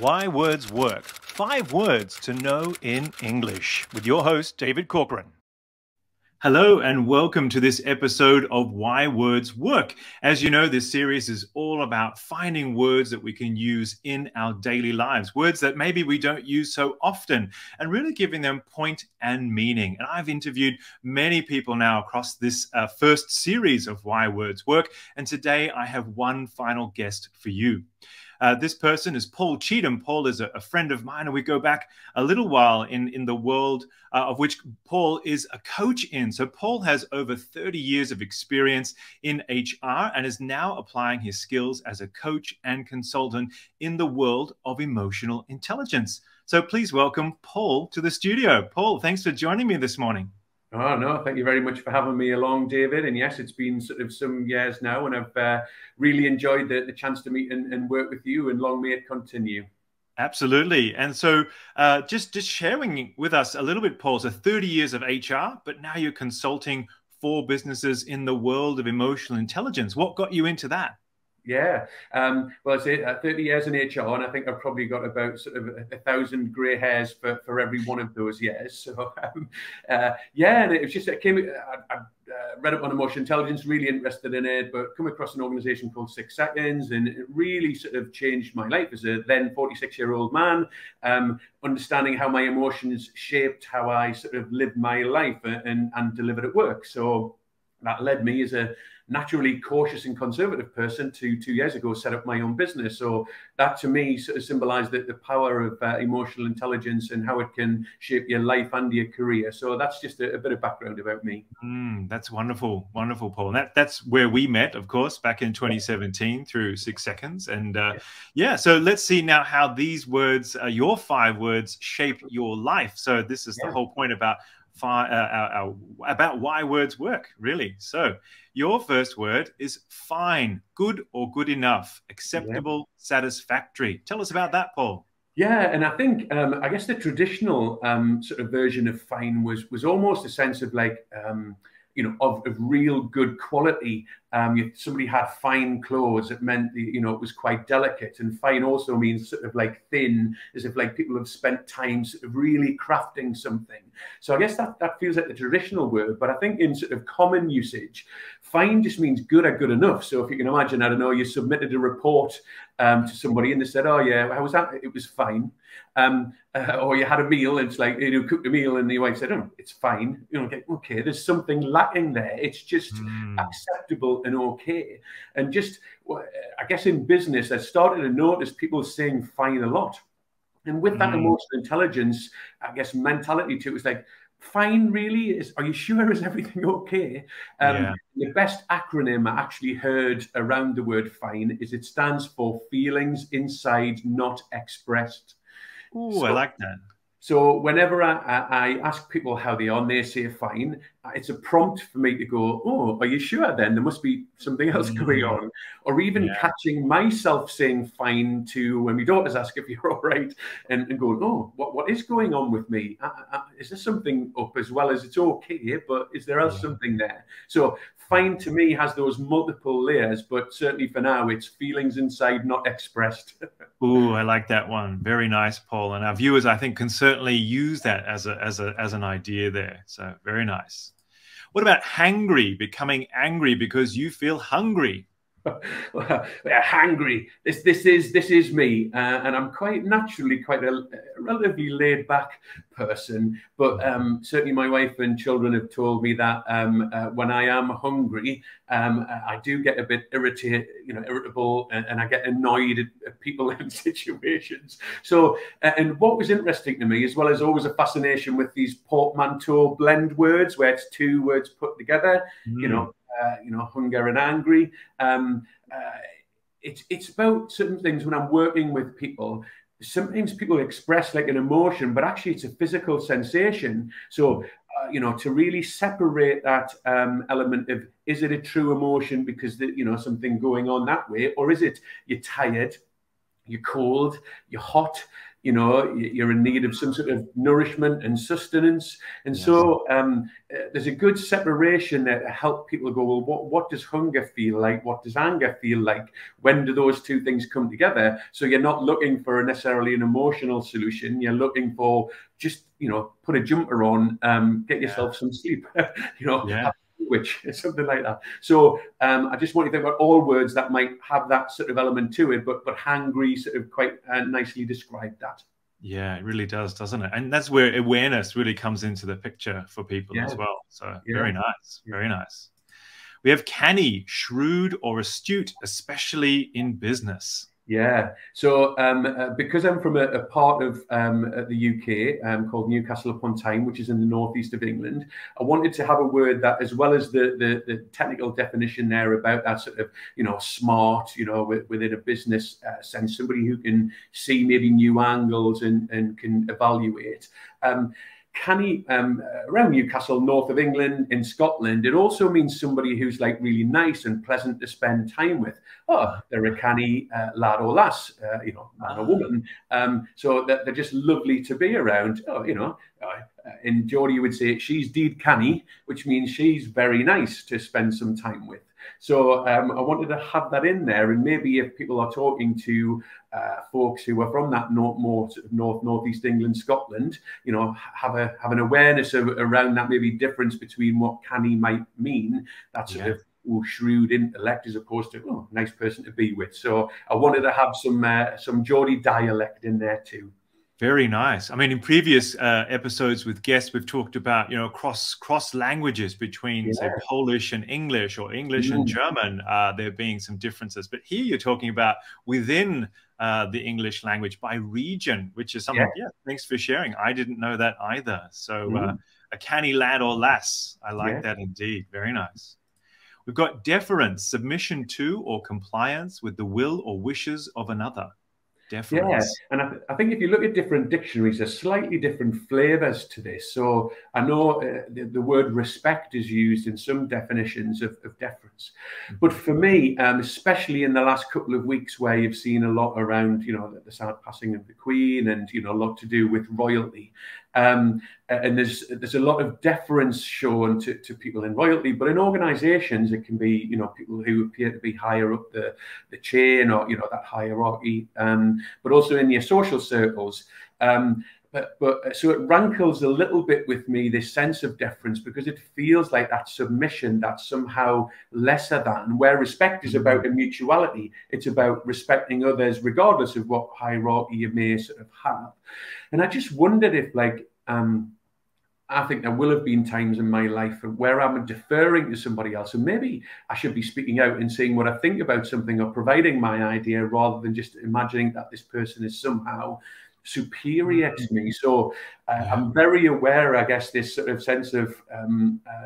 Why Words Work. 5 words to know in English with your host, David Corcoran. Hello and welcome to this episode of Why Words Work. As you know, this series is all about finding words that we can use in our daily lives, words that maybe we don't use so often, and really giving them point and meaning. And I've interviewed many people now across this first series of Why Words Work, and today I have one final guest for you. This person is Paul Cheetham. Paul is a friend of mine, and we go back a little while in the world of which Paul is a coach in. So Paul has over 30 years of experience in HR and is now applying his skills as a coach and consultant in the world of emotional intelligence. So please welcome Paul to the studio. Paul, thanks for joining me this morning. Oh, no, thank you very much for having me along, David. And yes, it's been sort of some years now, and I've really enjoyed the chance to meet and work with you, and long may it continue. Absolutely. And so just sharing with us a little bit, Paul, so 30 years of HR, but now you're consulting for businesses in the world of emotional intelligence. What got you into that? Yeah, well, I say 30 years in HR, and I think I've probably got about sort of 1,000 grey hairs for every one of those years. So, yeah, and it was just, I read up on emotional intelligence, really interested in it, but come across an organization called 6 Seconds, and it really sort of changed my life as a then 46-year-old man, understanding how my emotions shaped how I sort of lived my life and delivered at work. So that led me as a naturally cautious and conservative person to 2 years ago set up my own business. So that to me sort of symbolized the power of emotional intelligence and how it can shape your life and your career. So that's just a bit of background about me. That's wonderful. Wonderful, Paul. And that's where we met, of course, back in 2017 through 6 Seconds. And yeah, so let's see now how these words, your 5 words, shape your life. So this is the whole point about why words work, really. So your first word is fine, good or good enough, acceptable, satisfactory. Tell us about that, Paul. Yeah, and I think I guess the traditional sort of version of fine was almost a sense of like of real good quality. Somebody had fine clothes. It meant it was quite delicate. And fine also means sort of like thin, as if like people have spent time sort of really crafting something. So I guess that feels like the traditional word. But I think in sort of common usage, fine just means good or good enough. So if you can imagine, I don't know, you submitted a report to somebody and they said, oh yeah, how was that? It was fine. Or you had a meal and it's like, cooked a meal and your wife said, oh, it's fine. Okay, there's something lacking there. It's just acceptable and okay. And just, I guess in business, I started to notice people saying fine a lot. And with that emotional intelligence, I guess, mentality to it, was like, fine, really? Are you sure? Is everything okay? The best acronym I actually heard around the word fine is it stands for feelings inside not expressed. Oh, I like that. So whenever I ask people how they are and they say fine, it's a prompt for me to go, oh, are you sure then? There must be something else going on. Or even catching myself saying fine to when my daughters ask if you're all right and going, oh, what is going on with me? Is there something up as well as it's okay, but is there else something there? So fine to me has those multiple layers, but certainly for now, it's feelings inside not expressed. Oh, I like that one. Very nice, Paul. And our viewers, I think, can certainly use that as an idea there. So very nice. What about hangry, becoming angry because you feel hungry? Hangry. This is me, and I'm quite naturally quite a relatively laid back person. But certainly, my wife and children have told me that when I am hungry, I do get a bit irritable, and I get annoyed at people and situations. So, and what was interesting to me, as well as always a fascination with these portmanteau blend words, where it's 2 words put together. Hunger and angry. It's about certain things when I'm working with people. Sometimes people express like an emotion, but actually it's a physical sensation. So, to really separate that element of, is it a true emotion because something going on that way, or is it you're tired, you're cold, you're hot, you know, you're in need of some sort of nourishment and sustenance. And Yes. so there's a good separation there to help people go, well, what does hunger feel like? What does anger feel like? When do those two things come together? So you're not looking for necessarily an emotional solution. You're looking for just, you know, put a jumper on, get yourself some sleep, you know, Yeah. which is something like that. So I just want you to think about all words that might have that sort of element to it, but hangry sort of quite nicely described that. Yeah, it really does, doesn't it? And that's where awareness really comes into the picture for people as well. So very nice, very nice. We have canny, shrewd, or astute, especially in business. Yeah. So because I'm from a part of the UK called Newcastle upon Tyne, which is in the northeast of England, I wanted to have a word that, as well as the technical definition there about that sort of, you know, smart, you know, within a business sense, somebody who can see maybe new angles and can evaluate. Canny around Newcastle, north of England, in Scotland, it also means somebody who's like really nice and pleasant to spend time with. Oh, they're a canny lad or lass, you know, man or woman. So they're just lovely to be around. Oh, you know, in Geordie would say she's deed canny, which means she's very nice to spend some time with. So I wanted to have that in there, and maybe if people are talking to folks who are from that more sort of northeast England, Scotland, you know, have an awareness of around that maybe difference between what canny might mean, that sort of shrewd intellect as opposed to nice person to be with. So I wanted to have some Geordie dialect in there too. Very nice. I mean, in previous episodes with guests, we've talked about, you know, cross languages between, say, Polish and English, or English and German, there being some differences. But here you're talking about within the English language by region, which is something, thanks for sharing. I didn't know that either. So a canny lad or lass, I like that indeed. Very nice. We've got deference, submission to or compliance with the will or wishes of another. Deference. Yeah, and I think if you look at different dictionaries, there's slightly different flavors to this. So I know the word respect is used in some definitions of deference. But for me, especially in the last couple of weeks where you've seen a lot around, you know, the sad passing of the Queen and, you know, a lot to do with royalty. And there's a lot of deference shown to people in royalty, but in organizations, it can be, you know, people who appear to be higher up the chain, or, you know, that hierarchy, but also in your social circles. But so it rankles a little bit with me, this sense of deference, because it feels like that submission, that's somehow lesser than, where respect is about a mutuality. It's about respecting others, regardless of what hierarchy you may sort of have. And I just wondered if, like, I think there will have been times in my life where I'm deferring to somebody else, and maybe I should be speaking out and saying what I think about something, or providing my idea, rather than just imagining that this person is somehow superior to me. So I'm very aware, I guess, this sort of sense of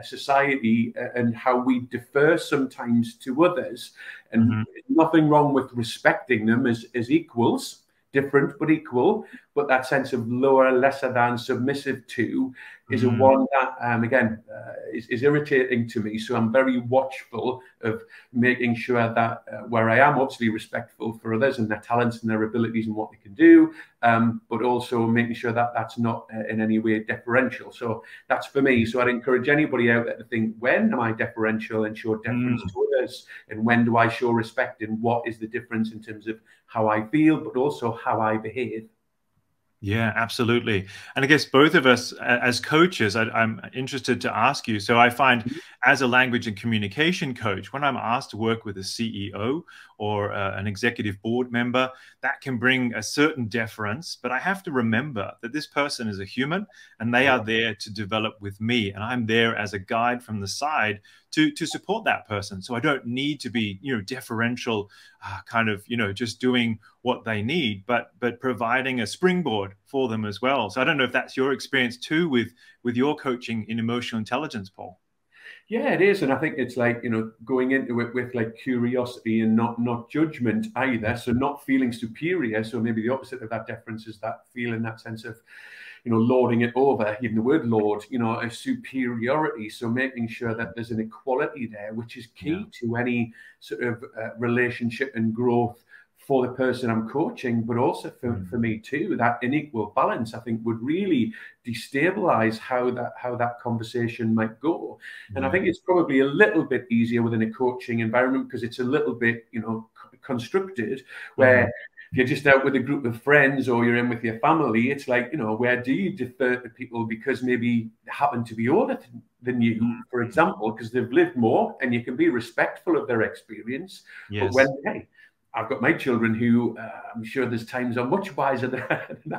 society and how we defer sometimes to others, and nothing wrong with respecting them as equals, different but equal, but that sense of lower, lesser than, submissive to is a one that, again, is irritating to me. So I'm very watchful of making sure that where I am obviously respectful for others and their talents and their abilities and what they can do, but also making sure that that's not in any way deferential. So that's for me. So I'd encourage anybody out there to think, when am I deferential and show deference to others? And when do I show respect? And what is the difference in terms of how I feel, but also how I behave? Yeah, absolutely. And I guess both of us as coaches, I'm interested to ask you. So I find as a language and communication coach, when I'm asked to work with a CEO or an executive board member, that can bring a certain deference. But I have to remember that this person is a human and they are there to develop with me. And I'm there as a guide from the side to support that person. So I don't need to be, you know, deferential, kind of, you know, just doing what they need, but providing a springboard for them as well. So I don't know if that's your experience too with your coaching in emotional intelligence, Paul. Yeah, it is. And I think it's like, you know, going into it with like curiosity and not judgment either. So not feeling superior. So maybe the opposite of that deference is that feeling, that sense of, you know, lording it over, even the word lord, you know, a superiority. So making sure that there's an equality there, which is key to any sort of relationship and growth for the person I'm coaching, but also for me too. That unequal balance, I think, would really destabilize how that conversation might go. And I think it's probably a little bit easier within a coaching environment because it's a little bit, constructed, where if you're just out with a group of friends or you're in with your family, it's like, where do you defer to people because maybe they happen to be older than you, for example, because they've lived more, and you can be respectful of their experience. Yes. But when, hey, I've got my children who I'm sure there's times are much wiser than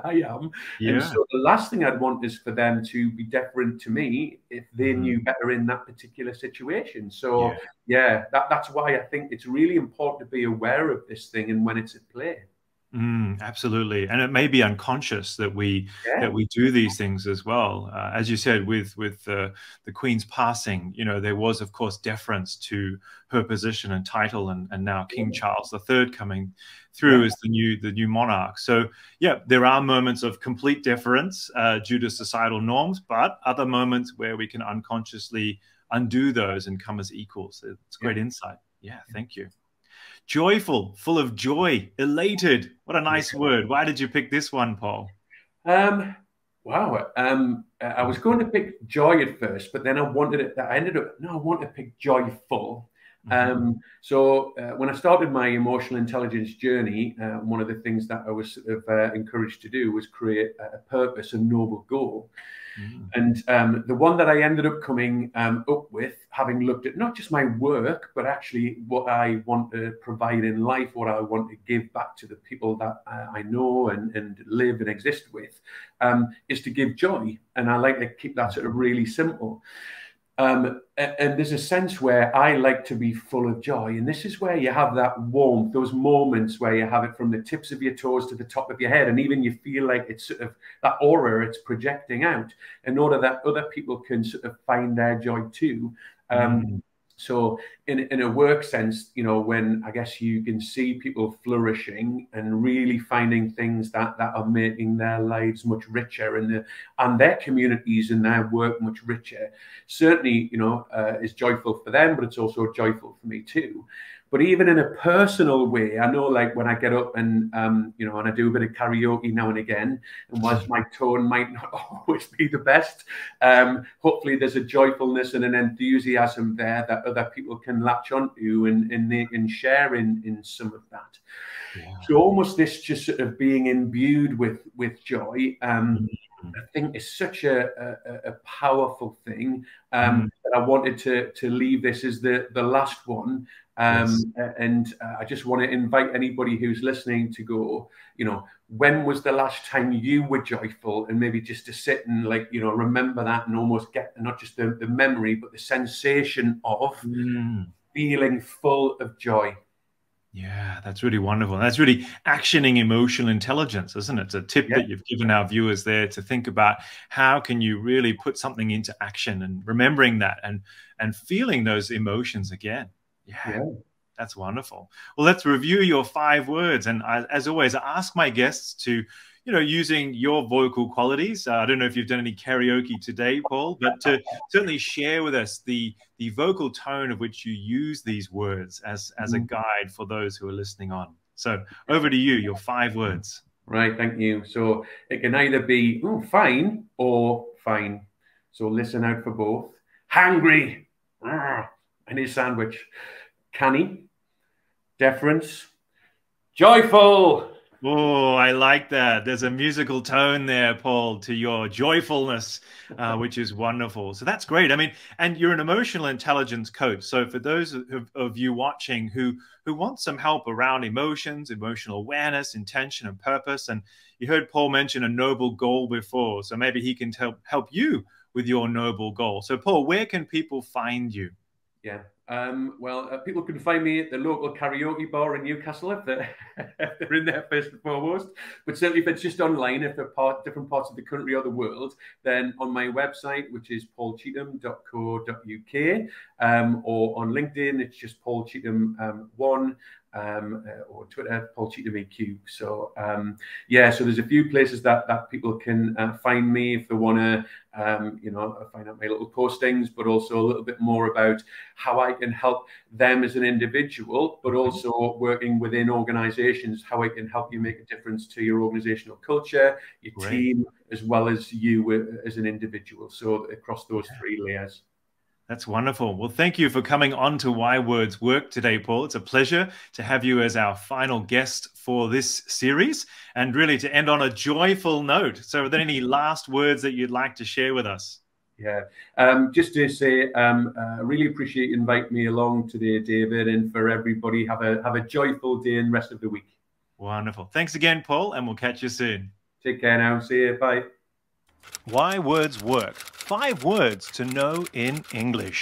I am. Yeah. And so the last thing I'd want is for them to be deferent to me if they knew better in that particular situation. So that's why I think it's really important to be aware of this thing and when it's at play. Absolutely, and it may be unconscious that we do these things as well. As you said, with the Queen's passing, there was, of course, deference to her position and title, and now King Charles III coming through as the new monarch. So there are moments of complete deference due to societal norms, but other moments where we can unconsciously undo those and come as equals. It's great insight. Yeah, thank you. Joyful, full of joy, elated. What a nice word. Why did you pick this one, Paul? Wow. I was going to pick joy at first, but then I wanted to pick joyful. So when I started my emotional intelligence journey, one of the things that I was sort of encouraged to do was create a purpose, a noble goal. And the one that I ended up coming up with, having looked at not just my work, but actually what I want to provide in life, what I want to give back to the people that I know and live and exist with, is to give joy. And I like to keep that sort of really simple. And there's a sense where I like to be full of joy. And this is where you have that warmth, those moments where you have it from the tips of your toes to the top of your head. And even you feel like it's sort of that aura it's projecting out in order that other people can sort of find their joy too. So in a work sense, when I guess you can see people flourishing and really finding things that are making their lives much richer and their communities and their work much richer, certainly, is joyful for them, but it's also joyful for me too. But even in a personal way, I know, like when I get up and, and I do a bit of karaoke now and again, and whilst my tone might not always be the best, hopefully there's a joyfulness and an enthusiasm there that other people can latch onto and they can share in some of that. So almost this just sort of being imbued with joy, I think is such a powerful thing that I wanted to leave this as the last one. And I just want to invite anybody who's listening to go, when was the last time you were joyful? And maybe just to sit and remember that and almost get not just the memory, but the sensation of feeling full of joy. Yeah, that's really wonderful. That's really actioning emotional intelligence, isn't it? It's a tip that you've given our viewers there to think about how can you really put something into action and remembering that and feeling those emotions again. Yeah, that's wonderful. Well, let's review your 5 words. And as always, I ask my guests to, using your vocal qualities. I don't know if you've done any karaoke today, Paul, but to certainly share with us the vocal tone of which you use these words as a guide for those who are listening on. So over to you, your 5 words. Right, thank you. So it can either be fine or fine. So listen out for both. Hungry. And his sandwich. Canny, deference, joyful. Oh, I like that. There's a musical tone there, Paul, to your joyfulness, which is wonderful. So that's great. I mean, and you're an emotional intelligence coach. So for those of you watching who want some help around emotions, emotional awareness, intention, and purpose, and you heard Paul mention a noble goal before, so maybe he can help you with your noble goal. So, Paul, where can people find you? Yeah. Well, people can find me at the local karaoke bar in Newcastle if they're in there first and foremost. But certainly if it's just online, if they're different parts of the country or the world, then on my website, which is paulcheetham.co.uk, or on LinkedIn, it's just Paul Cheetham 1. or Twitter, Paul Cheetham EQ. So yeah, so there's a few places that people can find me if they want to, find out my little postings, but also a little bit more about how I can help them as an individual, but also working within organizations, how I can help you make a difference to your organizational culture, your team, as well as you as an individual. So across those three layers. That's wonderful. Well, thank you for coming on to Why Words Work today, Paul. It's a pleasure to have you as our final guest for this series, and really to end on a joyful note. So are there any last words that you'd like to share with us? Yeah, just to say, I really appreciate you inviting me along today, David, and for everybody, have a joyful day and rest of the week. Wonderful. Thanks again, Paul, and we'll catch you soon. Take care now. See you. Bye. Why Words Work. 5 words to know in English.